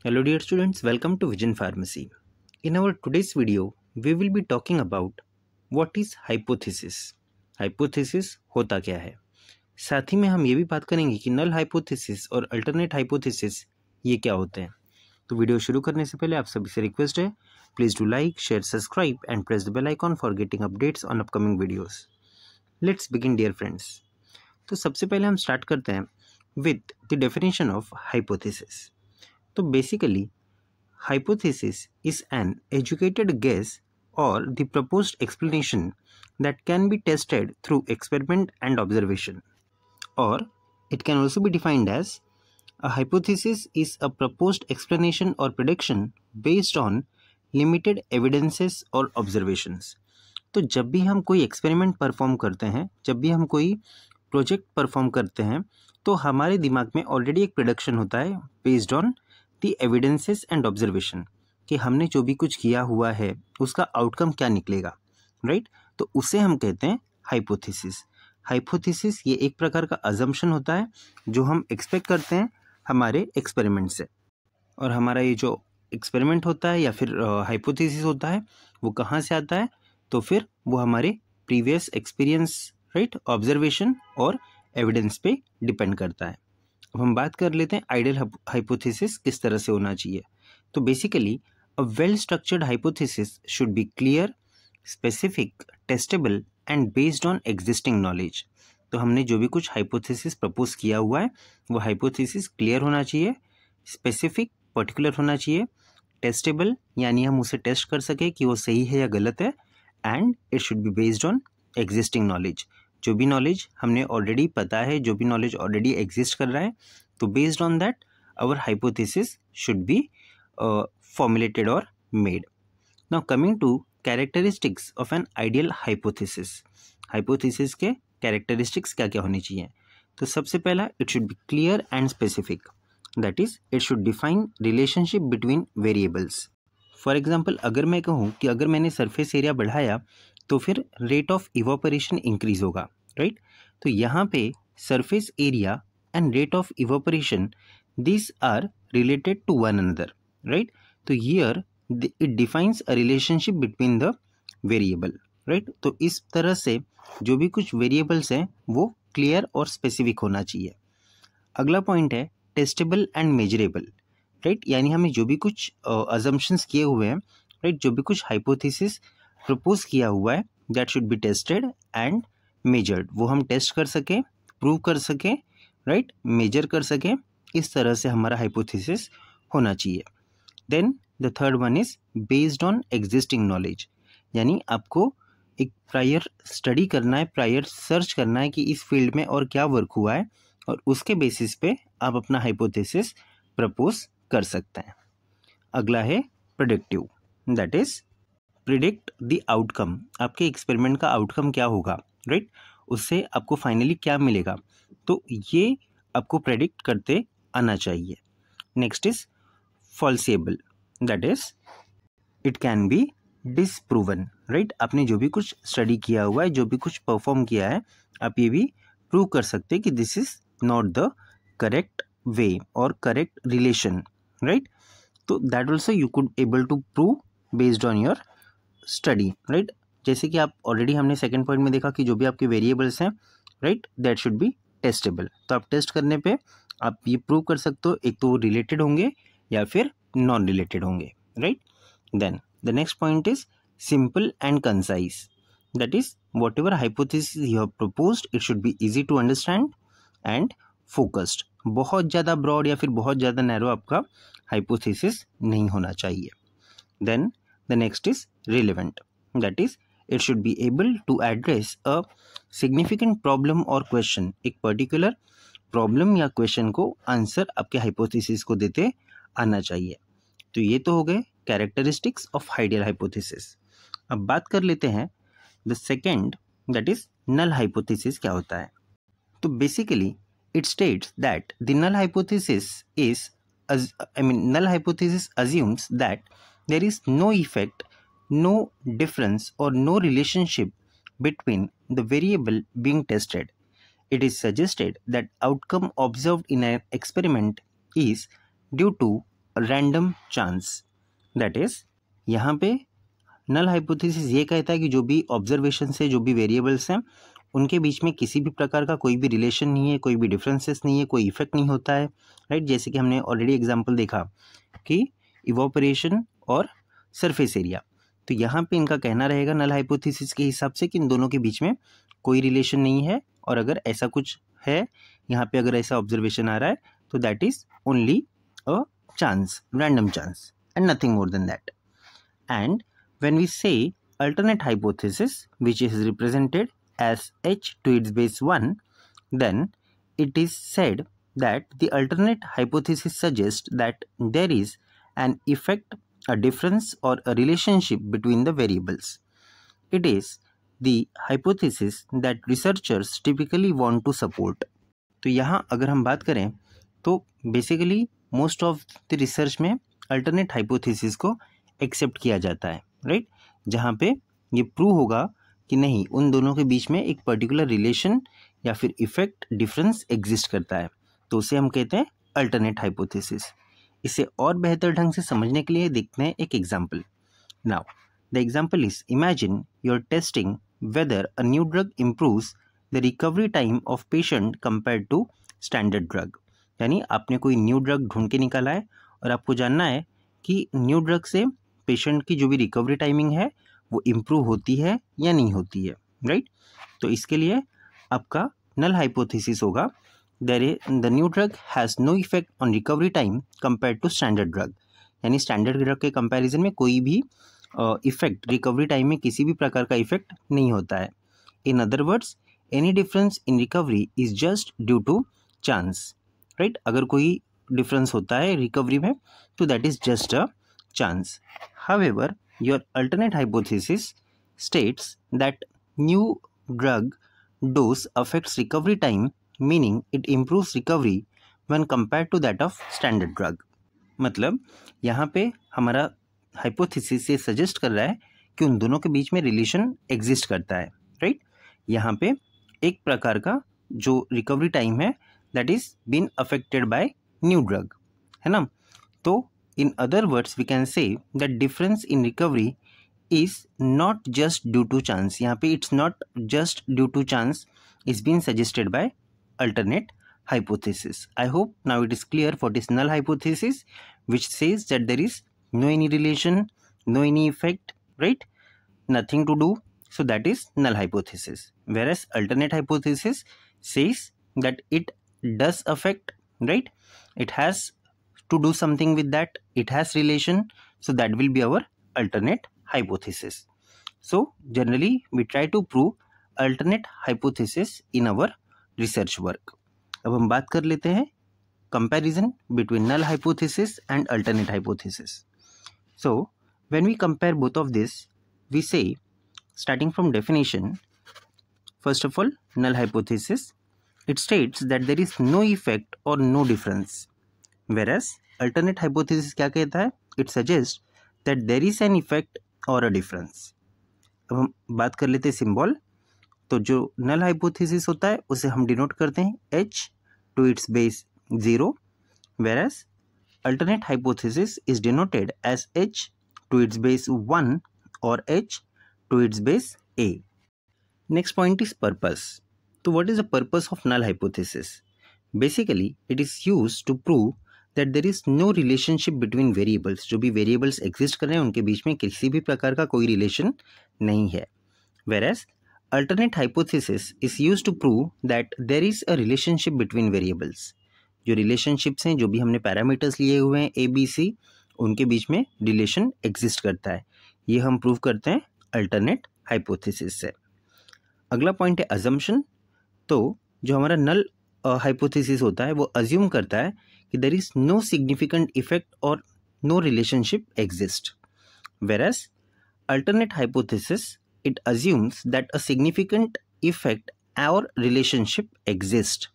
Hello dear students, welcome to Vision Pharmacy. In our today's video, we will be talking about what is hypothesis. Hypothesis होता क्या है, साथ ही में हम ये भी बात करेंगे कि नल हाइपोथेसिस और अल्टरनेट हाइपोथेसिस ये क्या होते हैं। तो वीडियो शुरू करने से पहले आप सभी से रिक्वेस्ट है, please do like, share, subscribe and press the bell icon for getting updates on upcoming videos. Let's begin dear friends. तो सबसे पहले हम स्टार्ट करते हैं with the definition of hypothesis. तो basically hypothesis is an educated guess or the proposed explanation that can be tested through experiment and observation. Or it can also be defined as a hypothesis is a proposed explanation or prediction based on limited evidences or observations. तो जब भी हम कोई experiment perform करते हैं, जब भी हम कोई प्रोजेक्ट परफॉर्म करते हैं, तो हमारे दिमाग में ऑलरेडी एक प्रेडिक्शन होता है based on the evidences and observation कि हमने जो भी कुछ किया हुआ है उसका आउटकम क्या निकलेगा, राइट। तो उसे हम कहते हैं हाइपोथेसिस। हाइपोथेसिस ये एक प्रकार का अजम्पशन होता है जो हम एक्सपेक्ट करते हैं हमारे एक्सपेरिमेंट से, और हमारा ये जो एक्सपेरिमेंट होता है या फिर हाइपोथेसिस होता है वो कहाँ से आता है, तो फिर वो हमारे प्रीवियस एक्सपीरियंस, राइट, ऑब्जर्वेशन और एविडेंस पे डिपेंड करता है। अब हम बात कर लेते हैं आइडियल हाइपोथेसिस किस तरह से होना चाहिए। तो basically a well structured hypothesis should be clear, specific, testable and based on existing knowledge. तो हमने जो भी कुछ हाइपोथेसिस प्रपोज किया हुआ है वो हाइपोथेसिस क्लियर होना चाहिए, स्पेसिफिक, पर्टिकुलर होना चाहिए, टेस्टेबल यानी हम उसे टेस्ट कर सके कि वो सही है या गलत है, and it should be based on existing knowledge. जो भी नॉलेज हमने ऑलरेडी पता है, जो भी नॉलेज ऑलरेडी एग्जिस्ट कर रहा है, तो based on that our hypothesis should be formulated और made. Now coming to characteristics of an ideal hypothesis. Hypothesis के कैरेक्टरिस्टिक्स क्या क्या होनी चाहिए। तो सबसे पहला, it should be clear and specific, that is it should define relationship between variables. For example, अगर मैं कहूँ कि अगर मैंने सरफेस एरिया बढ़ाया तो फिर रेट ऑफ इवापोरेशन इंक्रीज होगा, राइट। तो यहाँ पे surface area and rate of evaporation this are related to one another, right. तो here it defines a relationship between the variable, right. तो इस तरह से जो भी कुछ वेरिएबल्स हैं वो क्लियर और स्पेसिफिक होना चाहिए। अगला पॉइंट है टेस्टेबल एंड मेजरेबल, राइट। यानी हमें जो भी कुछ अजम्पशंस किए हुए हैं, राइट, जो भी कुछ हाइपोथेसिस प्रपोज किया हुआ है, that should be tested and measured. वो हम टेस्ट कर सकें, प्रूव कर सकें, राइट, मेजर कर सकें। इस तरह से हमारा हाइपोथेसिस होना चाहिए। Then the third one is based on existing knowledge, यानी आपको एक प्रायर स्टडी करना है, प्रायर सर्च करना है कि इस फील्ड में और क्या वर्क हुआ है, और उसके बेसिस पे आप अपना हाइपोथेसिस प्रपोज कर सकते हैं। अगला है predictive, that is predict the outcome. आपके एक्सपेरिमेंट का आउटकम क्या होगा, राइट, उससे आपको फाइनली क्या मिलेगा, तो ये आपको प्रेडिक्ट करते आना चाहिए। Next is falsifiable, that is it can be disproven, right. आपने जो भी कुछ स्टडी किया हुआ है, जो भी कुछ परफॉर्म किया है, आप ये भी प्रूव कर सकते हैं कि this is not the correct way और करेक्ट रिलेशन, राइट। तो that also you could able to prove based on your study, right. जैसे कि आप ऑलरेडी हमने सेकंड पॉइंट में देखा कि जो भी आपके वेरिएबल्स हैं, right, that should be testable. तो आप टेस्ट करने पे आप ये प्रूव कर सकते हो एक तो वो रिलेटेड होंगे या फिर नॉन रिलेटेड होंगे, right. Then the next point is simple and concise, that is whatever hypothesis you have proposed it should be easy to understand and focused. बहुत ज़्यादा ब्रॉड या फिर बहुत ज़्यादा नैरो आपका हाइपोथेसिस नहीं होना चाहिए। Then the next is relevant, that is it should be able to address a significant problem or question। एक पर्टिकुलर प्रॉब्लम या क्वेश्चन को आंसर आपके हाइपोथेसिस को देते आना चाहिए। तो ये तो हो गए कैरेक्टरिस्टिक्स ऑफ आइडियल हाइपोथेसिस। अब बात कर लेते हैं the second, that is null hypothesis क्या होता है। तो basically it states that the null hypothesis is null hypothesis assumes that there is no effect, no difference or no relationship between the variable being tested. It is suggested that outcome observed in an experiment is due to random chance. That is यहाँ पे null hypothesis ये कहता है कि जो भी observation से जो भी वेरिएबल्स हैं उनके बीच में किसी भी प्रकार का कोई भी रिलेशन नहीं है, कोई भी डिफरेंसेस नहीं है, कोई इफेक्ट नहीं होता है, राइट। जैसे कि हमने ऑलरेडी एग्जांपल देखा कि इवोपरेशन और सरफेस एरिया। तो यहाँ पे इनका कहना रहेगा नल हाइपोथेसिस के हिसाब से कि इन दोनों के बीच में कोई रिलेशन नहीं है, और अगर ऐसा कुछ है यहाँ पे, अगर ऐसा ऑब्जर्वेशन आ रहा है तो that is only a chance, random chance, and nothing more than that. And when we say alternate hypothesis, which is represented as h to its base 1, then it is said that the alternate hypothesis suggests that there is an effect, a difference, or a relationship between the variables. It is the hypothesis that researchers typically want to support. तो यहाँ अगर हम बात करें तो basically most of the research में alternate hypothesis को accept किया जाता है, राइट, जहाँ पे ये प्रूव होगा कि नहीं उन दोनों के बीच में एक पर्टिकुलर रिलेशन या फिर इफेक्ट डिफरेंस एग्जिस्ट करता है, तो उसे हम कहते हैं अल्टरनेट हाइपोथेसिस। इसे और बेहतर ढंग से समझने के लिए देखते हैं एक example. Now the example is, imagine you are testing whether a new drug improves the recovery time of patient compare to standard drug. यानी आपने कोई न्यू ड्रग ढूंढ के निकाला है और आपको जानना है कि न्यू ड्रग से पेशेंट की जो भी रिकवरी टाइमिंग है वो इम्प्रूव होती है या नहीं होती है, राइट। तो इसके लिए आपका नल हाइपोथेसिस होगा the new drug has no effect on recovery time compare to standard drug. यानी स्टैंडर्ड ड्रग के कंपैरिजन में कोई भी इफेक्ट रिकवरी टाइम में किसी भी प्रकार का इफेक्ट नहीं होता है। In other words, any difference in recovery is just due to chance, right. अगर कोई डिफरेंस होता है रिकवरी में तो that is just a chance. However, your alternate hypothesis states that new drug dose affects recovery time, meaning it improves recovery when compared to that of standard drug. मतलब यहाँ पे हमारा हाइपोथेसिस ये suggest कर रहा है कि उन दोनों के बीच में रिलेशन एग्जिस्ट करता है, राइट। यहाँ पे एक प्रकार का जो रिकवरी टाइम है that is been affected by new drug, है ना। तो in other words, we can say that difference in recovery is not just due to chance. यहाँ पे it's not just due to chance is being suggested by alternate hypothesis. I hope now it is clear what is null hypothesis, which says that there is no any relation, no any effect, right? Nothing to do. So that is null hypothesis. Whereas alternate hypothesis says that it does affect, right? It has to do something with that, it has relation, so that will be our alternate hypothesis. So generally we try to prove alternate hypothesis in our research work. अब हम बात कर लेते हैं comparison between null hypothesis and alternate hypothesis. So when we compare both of this, we say, starting from definition, first of all, null hypothesis, it states that there is no effect or no difference. Whereas alternate hypothesis क्या कहता है? It suggests that there is an effect or a difference. अब हम बात कर लेते हैं symbol. तो जो नल हाइपोथेसिस होता है उसे हम डिनोट करते हैं h to its base 0, whereas alternate hypothesis is denoted as h to its base 1 or h to its base a. Next point is purpose. So what is the purpose of null hypothesis? Basically, it is used to prove that there is no relationship between variables. जो भी variables exist कर रहे हैं उनके बीच में किसी भी प्रकार का कोई relation नहीं है. Whereas alternate hypothesis is used to prove that there is a relationship between variables. जो relationships हैं, जो भी हमने parameters लिए हुए हैं A, B, C, उनके बीच में relation exist करता है. ये हम prove करते हैं alternate hypothesis से. अगला point है assumption. तो जो हमारा null hypothesis होता है वो assume करता है कि there is no significant effect or no relationship exist. Whereas alternate hypothesis, it assumes that a significant effect or relationship exist.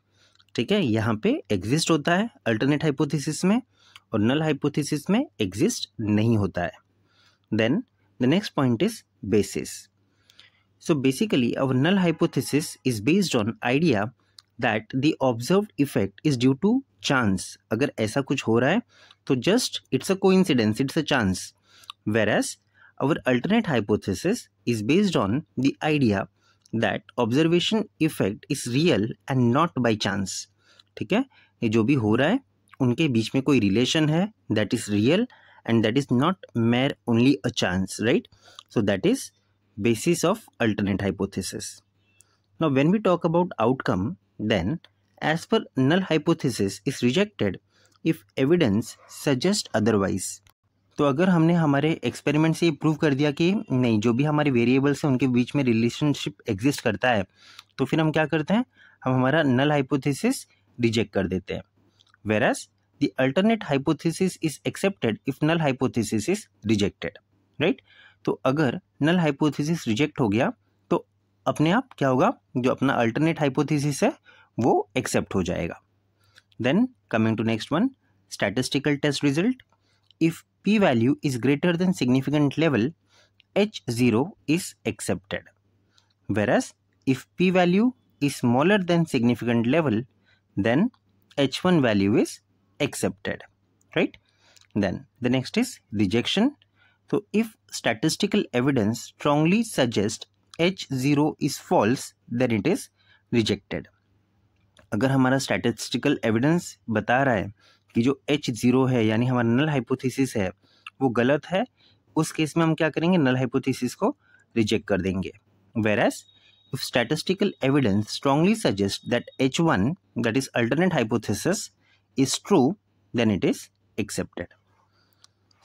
ठीक है, यहाँ पे exist होता है alternate hypothesis में और null hypothesis में exist नहीं होता है. Then the next point is basis. So basically our null hypothesis is based on idea that the observed effect is due to chance, अगर ऐसा कुछ हो रहा है तो just it's a coincidence, it's a chance. Whereas our alternate hypothesis is based on the idea that observation effect is real and not by chance. ठीक है, ये जो भी हो रहा है उनके बीच में कोई रिलेशन है, that is real and that is not mere only a chance, right? So that is basis of alternate hypothesis. Now when we talk about outcome, then as per null hypothesis is rejected if evidence suggests otherwise. तो अगर हमने हमारे experiment से ये prove कर दिया कि नहीं, जो भी हमारे वेरिएबल्स हैं उनके बीच में रिलेशनशिप एग्जिस्ट करता है, तो फिर हम क्या करते हैं, हम हमारा नल हाइपोथेसिस रिजेक्ट कर देते हैं. Whereas the alternate hypothesis is accepted if null hypothesis is rejected, right. तो अगर नल हाइपोथेसिस रिजेक्ट हो गया तो अपने आप क्या होगा, जो अपना अल्टरनेट हाइपोथेसिस है वो एक्सेप्ट हो जाएगा. Then coming to next one, statistical test result. If p-value is greater than significant level, H0 is accepted. Whereas if p-value is smaller than significant level, then H1 value is accepted, right? Then the next is rejection. So if statistical evidence strongly suggests H0 is false, then it is rejected. अगर हमारा statistical evidence बता रहा है कि जो H0 है यानी हमारा नल हाइपोथेसिस है वो गलत है, उस केस में हम क्या करेंगे, नल हाइपोथेसिस को रिजेक्ट कर देंगे. Whereas if statistical evidence strongly suggest that H1, that is alternate hypothesis, is true, then it is accepted.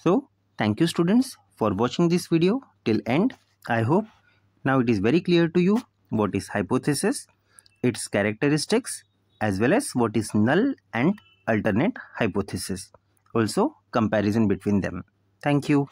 So thank you students for watching this video till end. I hope now it is very clear to you what is hypothesis, its characteristics, as well as what is null and alternate hypothesis. Also comparison between them. Thank you.